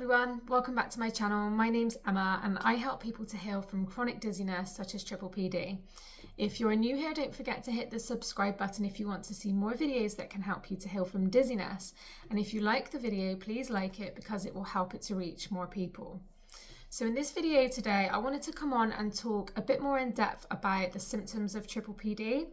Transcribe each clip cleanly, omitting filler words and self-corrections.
everyone, welcome back to my channel. My name's Emma and I help people to heal from chronic dizziness such as PPPD. If you're new here, don't forget to hit the subscribe button if you want to see more videos that can help you to heal from dizziness. And if you like the video, please like it because it will help it to reach more people. So in this video today, I wanted to come on and talk a bit more in depth about the symptoms of PPPD.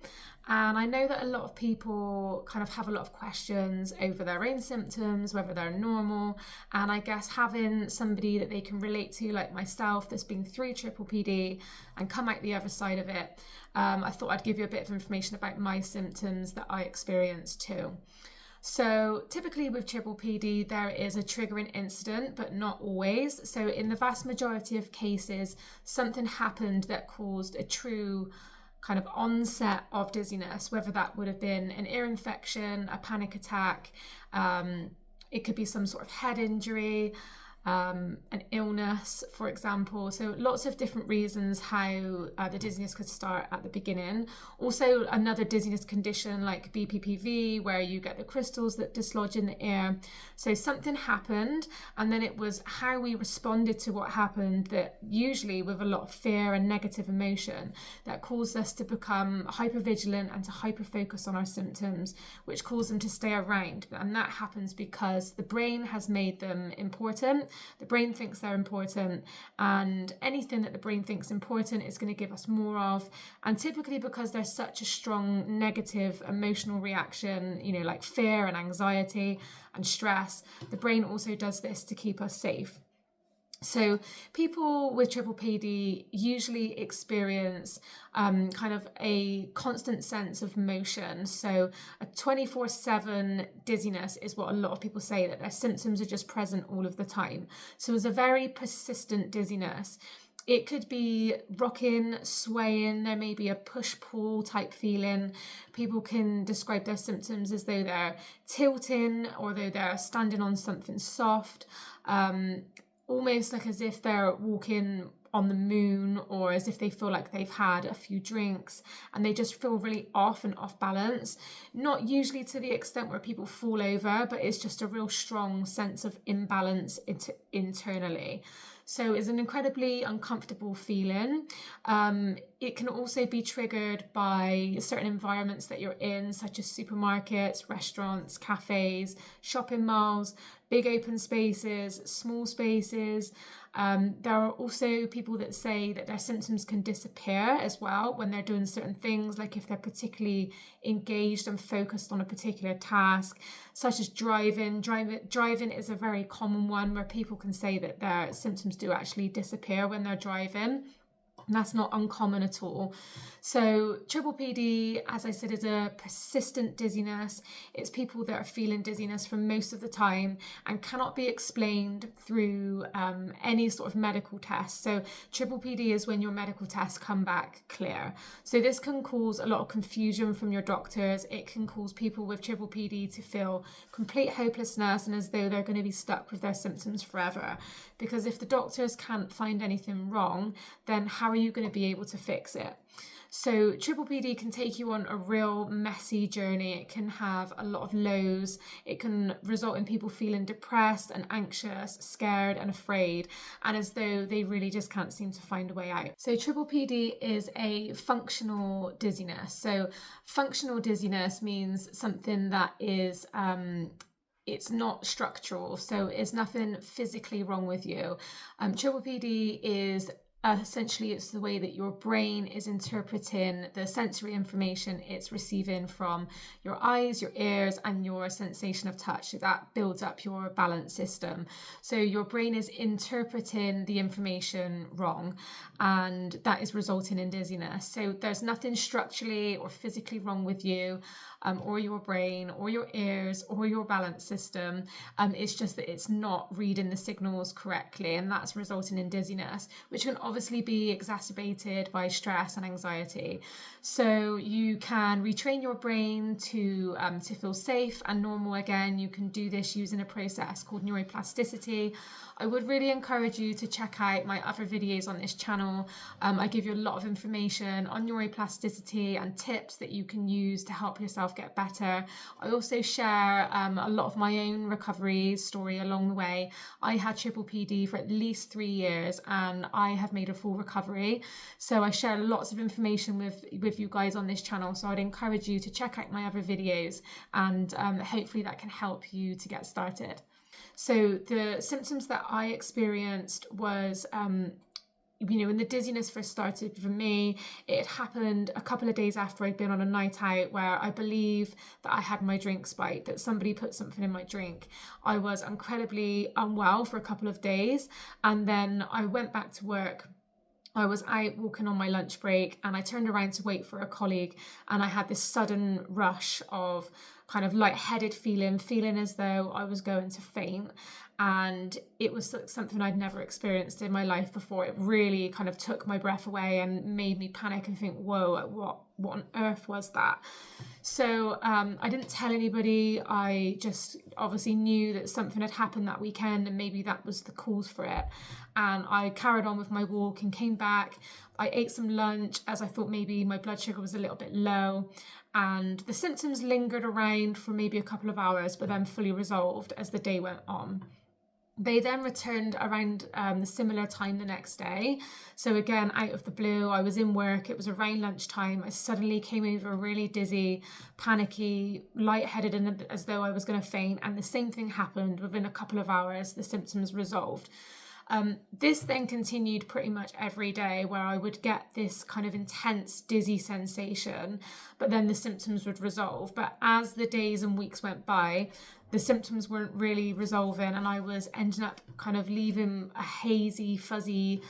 And I know that a lot of people kind of have a lot of questions over their own symptoms, whether they're normal. And I guess having somebody that they can relate to, like myself, that's been through PPPD and come out the other side of it, I thought I'd give you a bit of information about my symptoms that I experienced too. So typically with PPPD, there is a triggering incident, but not always. So in the vast majority of cases, something happened that caused a true kind of onset of dizziness, whether that would have been an ear infection, a panic attack, it could be some sort of head injury, an illness, for example. So lots of different reasons how the dizziness could start at the beginning. Also another dizziness condition like BPPV, where you get the crystals that dislodge in the ear. So something happened, and then it was how we responded to what happened, that usually with a lot of fear and negative emotion, that caused us to become hypervigilant and to hyper-focus on our symptoms, which caused them to stay around. And that happens because the brain has made them important. The brain thinks they're important, and anything that the brain thinks important is going to give us more of. And typically because there's such a strong negative emotional reaction, like fear and anxiety and stress, the brain also does this to keep us safe. So people with PPPD usually experience kind of a constant sense of motion. So a 24/7 dizziness is what a lot of people say, that their symptoms are just present all of the time. So it's a very persistent dizziness. It could be rocking, swaying, there may be a push-pull type feeling. People can describe their symptoms as though they're tilting or though they're standing on something soft. Almost like as if they're walking on the moon, or as if they feel like they've had a few drinks and they just feel really off and off balance. Not usually to the extent where people fall over, but it's just a real strong sense of imbalance internally. So it's an incredibly uncomfortable feeling. It can also be triggered by certain environments that you're in, such as supermarkets, restaurants, cafes, shopping malls, big open spaces, small spaces. There are also people that say that their symptoms can disappear as well when they're doing certain things, like if they're particularly engaged and focused on a particular task, such as driving. Driving is a very common one where people can say that their symptoms do actually disappear when they're driving. And that's not uncommon at all. So PPPD, as I said, is a persistent dizziness. It's people that are feeling dizziness for most of the time and cannot be explained through any sort of medical test. So PPPD is when your medical tests come back clear. So this can cause a lot of confusion from your doctors. It can cause people with PPPD to feel complete hopelessness and as though they're going to be stuck with their symptoms forever. Because if the doctors can't find anything wrong, then how are you going to be able to fix it? So PPPD can take you on a real messy journey. It can have a lot of lows. It can result in people feeling depressed and anxious, scared and afraid, and as though they really just can't seem to find a way out. So PPPD is a functional dizziness. So functional dizziness means something that is it's not structural, so it's nothing physically wrong with you. PPPD is essentially, it's the way that your brain is interpreting the sensory information it's receiving from your eyes, your ears, and your sensation of touch. So that builds up your balance system. So your brain is interpreting the information wrong, and that is resulting in dizziness. So there's nothing structurally or physically wrong with you, or your brain, or your ears, or your balance system. It's just that it's not reading the signals correctly, and that's resulting in dizziness, which can obviously obviously be exacerbated by stress and anxiety. So you can retrain your brain to feel safe and normal again. You can do this using a process called neuroplasticity. I would really encourage you to check out my other videos on this channel. I give you a lot of information on neuroplasticity and tips that you can use to help yourself get better. I also share a lot of my own recovery story along the way. I had triple PD for at least 3 years and I have made a full recovery. So I share lots of information with you guys on this channel. So I'd encourage you to check out my other videos, and hopefully that can help you to get started. So the symptoms that I experienced was, when the dizziness first started for me, it happened a couple of days after I'd been on a night out where I believe that I had my drink spiked, that somebody put something in my drink. I was incredibly unwell for a couple of days, and then I went back to work. I was out walking on my lunch break and I turned around to wait for a colleague, and I had this sudden rush of kind of lightheaded feeling as though I was going to faint. And it was something I'd never experienced in my life before. It really kind of took my breath away and made me panic and think, whoa, what on earth was that? So I didn't tell anybody. I just obviously knew that something had happened that weekend and maybe that was the cause for it. And I carried on with my walk and came back. I ate some lunch as I thought maybe my blood sugar was a little bit low. And the symptoms lingered around for maybe a couple of hours, but then fully resolved as the day went on. They then returned around the similar time the next day. So again, out of the blue, I was in work. It was around lunchtime. I suddenly came over really dizzy, panicky, lightheaded, and as though I was going to faint. And the same thing happened within a couple of hours. The symptoms resolved. This then continued pretty much every day, where I would get this kind of intense dizzy sensation, but then the symptoms would resolve. But as the days and weeks went by, the symptoms weren't really resolving, and I was ending up kind of leaving a hazy, fuzzy,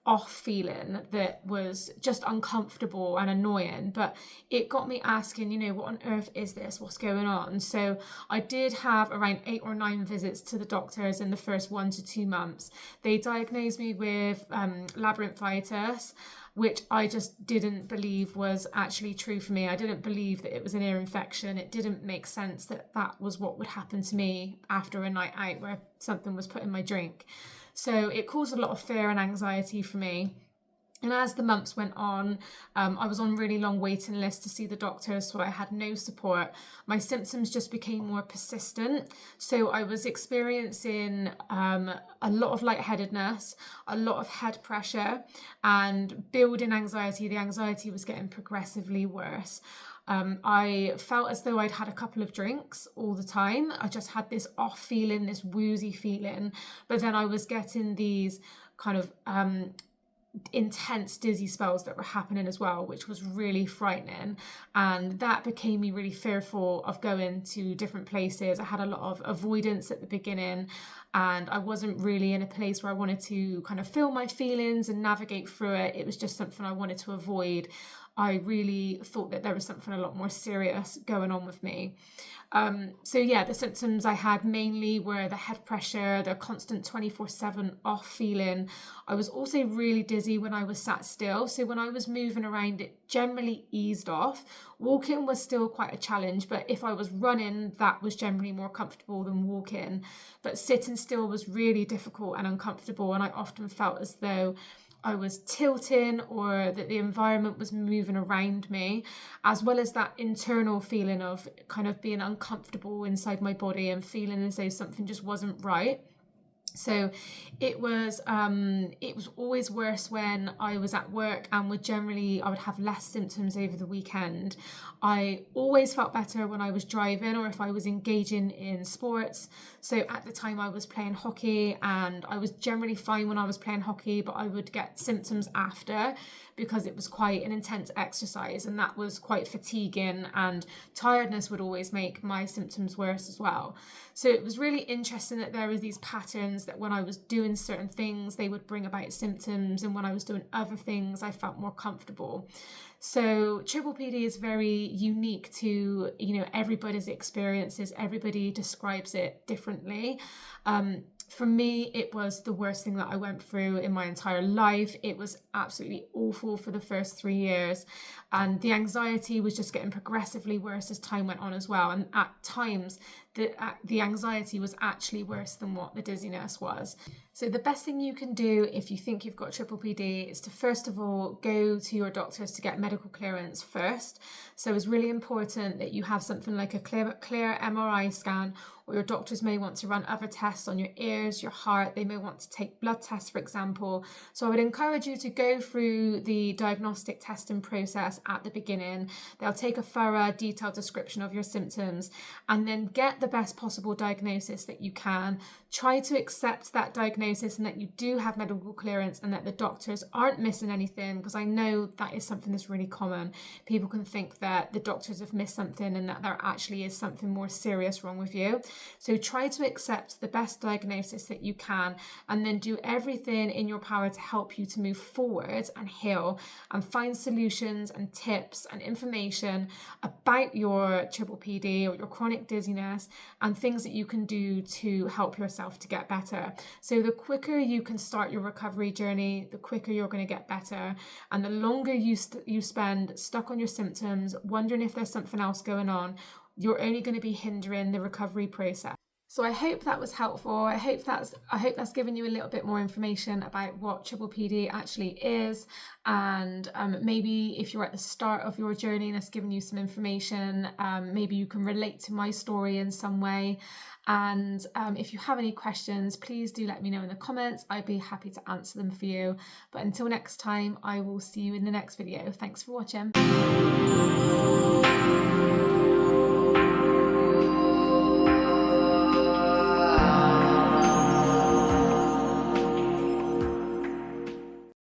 off feeling that was just uncomfortable and annoying. But it got me asking, what on earth is this? What's going on? So I did have around 8 or 9 visits to the doctors in the first 1 to 2 months. They diagnosed me with labyrinthitis, which I just didn't believe was actually true for me. I didn't believe that it was an ear infection. It didn't make sense that that was what would happen to me after a night out where something was put in my drink. So it caused a lot of fear and anxiety for me. And as the months went on, I was on really long waiting lists to see the doctor, so I had no support. My symptoms just became more persistent. So I was experiencing a lot of lightheadedness, a lot of head pressure, and building anxiety. The anxiety was getting progressively worse. I felt as though I'd had a couple of drinks all the time. I just had this off feeling, this woozy feeling, but then I was getting these kind of intense dizzy spells that were happening as well, which was really frightening, and that became me really fearful of going to different places. I had a lot of avoidance at the beginning, and I wasn't really in a place where I wanted to kind of feel my feelings and navigate through it. It was just something I wanted to avoid. I really thought that there was something a lot more serious going on with me. The symptoms I had mainly were the head pressure, the constant 24/7 off feeling. I was also really dizzy when I was sat still. So when I was moving around, it generally eased off. Walking was still quite a challenge, but if I was running, that was generally more comfortable than walking. But sitting still was really difficult and uncomfortable, and I often felt as though I was tilting or that the environment was moving around me, as well as that internal feeling of kind of being uncomfortable inside my body and feeling as though something just wasn't right. So it was always worse when I was at work, and I would have less symptoms over the weekend. I always felt better when I was driving or if I was engaging in sports. So at the time I was playing hockey, and I was generally fine when I was playing hockey, but I would get symptoms after because it was quite an intense exercise, and that was quite fatiguing, and tiredness would always make my symptoms worse as well. So it was really interesting that there were these patterns that when I was doing certain things, they would bring about symptoms, and when I was doing other things, I felt more comfortable. So triple PD is very unique to, everybody's experiences. Everybody describes it differently. For me, it was the worst thing that I went through in my entire life. It was absolutely awful for the first 3 years. And the anxiety was just getting progressively worse as time went on as well. And at times, the anxiety was actually worse than what the dizziness was. So the best thing you can do if you think you've got triple PD is to first of all go to your doctors to get medical clearance first. So it's really important that you have something like a clear MRI scan, or your doctors may want to run other tests on your ears, your heart. They may want to take blood tests, for example. So I would encourage you to go through the diagnostic testing process at the beginning. They'll take a thorough, detailed description of your symptoms and then get the best possible diagnosis that you can. Try to accept that diagnosis and that you do have medical clearance and that the doctors aren't missing anything, because I know that is something that's really common. People can think that the doctors have missed something and that there actually is something more serious wrong with you. So try to accept the best diagnosis that you can and then do everything in your power to help you to move forward and heal and find solutions and tips and information about your triple PD or your chronic dizziness and things that you can do to help yourself to get better. So the quicker you can start your recovery journey, the quicker you're going to get better. And the longer you spend stuck on your symptoms, wondering if there's something else going on, you're only going to be hindering the recovery process. So I hope that was helpful. I hope that's given you a little bit more information about what triple PD actually is, and maybe if you're at the start of your journey, that's given you some information. Maybe you can relate to my story in some way. And if you have any questions, please do let me know in the comments. I'd be happy to answer them for you. But until next time, I will see you in the next video. Thanks for watching.